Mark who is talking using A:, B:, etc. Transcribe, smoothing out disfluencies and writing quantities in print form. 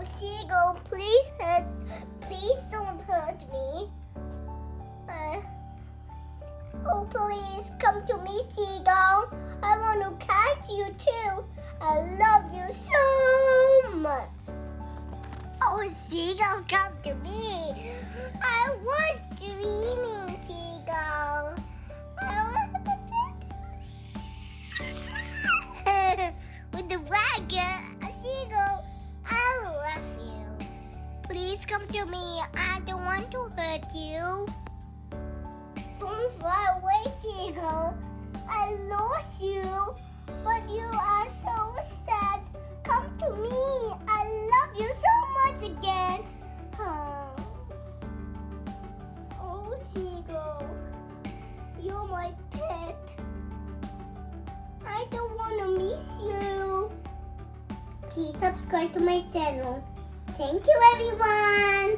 A: Oh, Seagull, please don't hurt me. Oh, please come to me, Seagull. I want to catch you too. I love you so much. Oh, Seagull, come to me. I was dreaming, Seagull. With the wagon, Seagull, I love you. Please come to me. I don't want to hurt you. Don't fly away, Seagull. I lost you, but you are so sad. Come to me. I love you so much again. Oh, Seagull, you're my pet. I don't want to miss you. Please subscribe to my channel. Thank you, everyone.